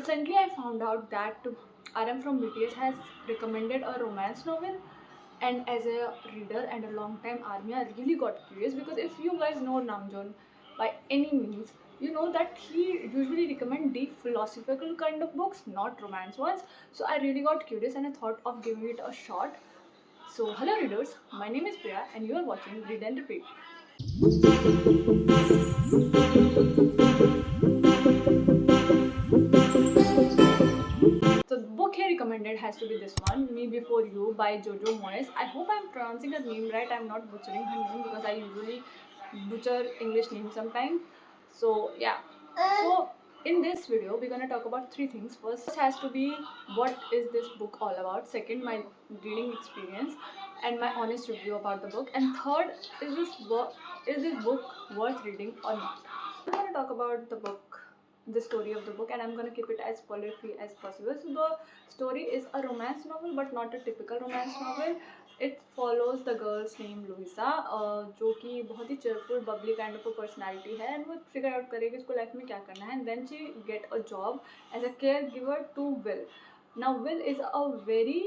Recently, I found out that RM from BTS has recommended a romance novel, and as a reader and a long time army, I really got curious because if you guys know Namjoon by any means, you know that he usually recommend deep philosophical kind of books, not romance ones. So I really got curious and I thought of giving it a shot. So hello readers, my name is Priya and you are watching Read and Repeat. So the book he recommended has to be this one, Me Before You by Jojo Moyes. I hope I'm pronouncing her name right. I'm not butchering her name because I usually butcher English names sometimes. So yeah. So in this video we're gonna talk about three things. First has to be what is this book all about. Second, my reading experience and my honest review about the book. And third, is this book worth reading or not? I'm gonna talk about the story of the book, and I'm gonna keep it as spoiler free as possible. So the story is a romance novel, but not a typical romance novel. It follows the girl's name Louisa, जो कि बहुत ही cheerful, bubbly kind of a personality है, and वो figure out करेगी इसको life में क्या करना है, and then she get a job as a caregiver to Will. Now Will is a very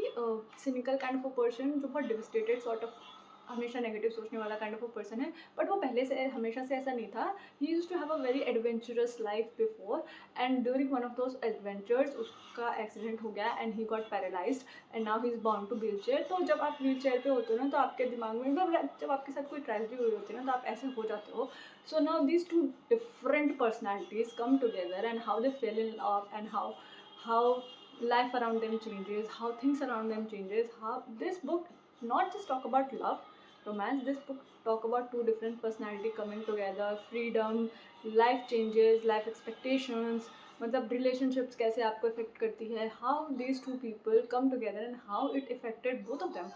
cynical kind of a person जो बहुत devastated sort of हमेशा नेगेटिव सोचने वाला काइंड ऑफ अ पर्सन है, बट वो पहले से हमेशा से ऐसा नहीं था. He used to have a very adventurous life before, and during one of those adventures उसका एक्सीडेंट हो गया and he got paralysed and now he is bound to wheelchair. तो जब आप व्हील चेयर पे होते हो ना, तो आपके दिमाग में जब आपके साथ कोई ट्रेजेडी हुई होती है ना, तो आप ऐसे हो जाते हो. So now these two different personalities come together and how they fail in love and how life around them changes, how things around them changes, how this book not just talk about love, romance. This book talk about two different personality coming together, freedom, life changes, life expectations, मतलब relationships कैसे आपको affect करती है, how these two people come together and how it affected both of them.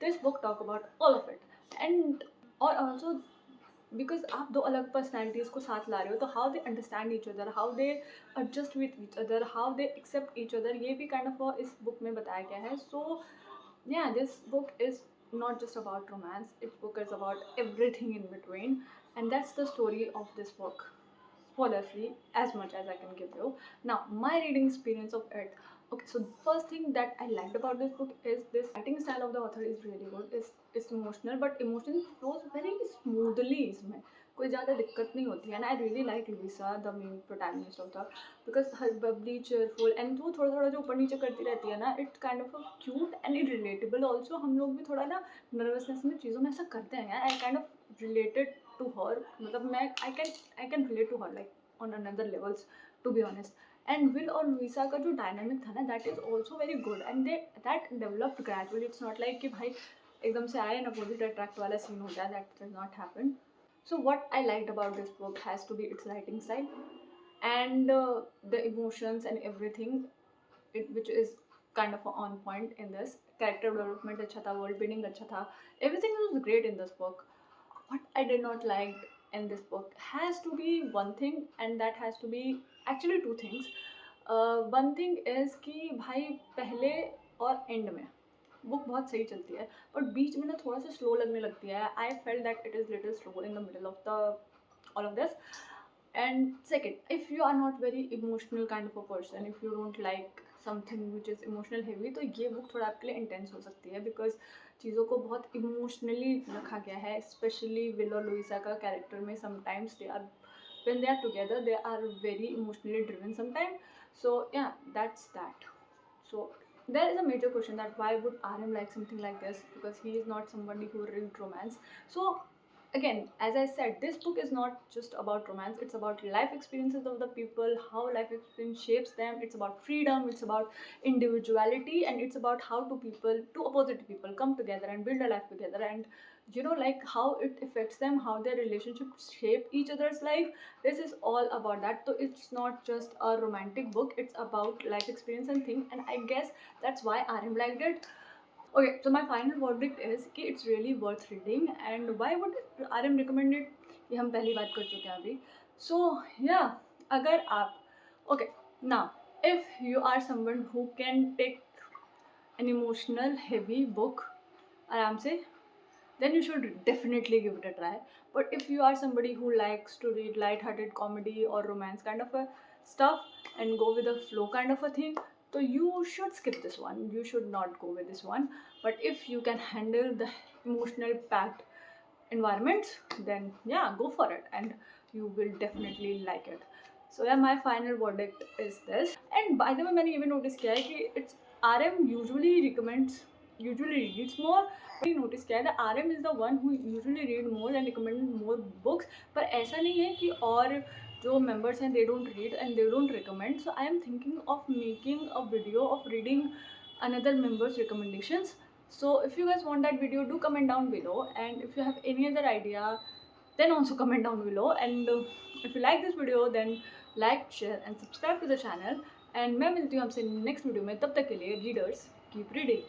This book talk about all of it. And और also because आप दो अलग personalities को साथ ला रहे हो, तो how they understand each other, how they adjust with each other, how they accept each other, ये भी काइंड ऑफ इस बुक में बताया गया है. सो yeah, this book is not just about romance, its book is about everything in between, and that's the story of this book, spoiler free as much as I can give you. Now my reading experience of it. Okay, so the first thing that I liked about this book is this writing style of the author is really good. It's emotional, but emotion flows very smoothly इसमें कोई ज़्यादा दिक्कत नहीं होती है. And I really like Louisa the main protagonist of the, because her bubbly cheerful and वो थोड़ा थोड़ा जो ऊपर नीचे करती रहती है ना, it's kind of cute and it relatable also. हम लोग भी थोड़ा ना नर्वसनेस में चीज़ों में ऐसा करते हैं यार. I kind of related to her, मतलब मैं I can relate to her like on another levels to be honest. And Will और लुइसा का जो डायनामिक था ना, that is also very good and they that developed gradually. It's not like कि भाई एकदम से आए एंड अपोजिट अट्रैक्ट वाला सीन हो जाए. That does not happen. So what I liked about this book has to be its writing style and the emotions and everything, which is kind of on point in this. Character development अच्छा था, world building अच्छा था, everything was great in this book. What I did not like in this book has to be one thing, and that has to be actually two things. One thing is कि भाई पहले और and में book बहुत सही चलती है, but बीच में ना थोड़ा सा स्लो लगने लगती है. I fell that it is little slow in the middle of the all of this. And second, if you are not very emotional kind of a person, if you don't like something which is emotional heavy, तो ये book थोड़ा आपके लिए intense हो सकती है, because चीज़ों को बहुत इमोशनली रखा गया है. स्पेशली विल और लुइसा का कैरेक्टर में sometimes they are, when they are together they are very emotionally driven sometimes. So yeah, that's that. So there is a major question that why would RM like something like this, because he is not somebody who read romance. So again, as I said, this book is not just about romance, it's about life experiences of the people, how life experience shapes them. It's about freedom, it's about individuality, and it's about how two opposite people come together and build a life together, and you know, like how it affects them, how their relationships shape each other's life. This is all about that. So it's not just a romantic book, it's about life experience and thing, and I guess that's why RM liked it. Okay, so my final verdict is कि it's really worth reading. And why would RM recommend it, ये हम पहली बात कर चुके हैं अभी. So yeah, अगर आप okay, now if you are someone who can take an emotional heavy book आराम से, then you should definitely give it a try. But if you are somebody who likes to read light-hearted comedy or romance kind of a stuff and go with the flow kind of a thing, so you should skip this one. You should not go with this one. But if you can handle the emotional packed environments, then yeah, go for it and you will definitely like it. So yeah, my final verdict is this. And by the way, मैंने ये भी notice किया है कि it's RM usually reads more. मैंने notice किया है that RM is the one who usually read more and recommend more books. पर ऐसा नहीं है कि और जो members हैं they don't read and they don't recommend. So I am thinking of making a video of reading another member's recommendations. So if you guys want that video, do comment down below, and if you have any other idea, then also comment down below. And if you like this video, then like, share and subscribe to the channel. And मैं मिलती हूँ आपसे next video में. तब तक के लिए readers keep reading.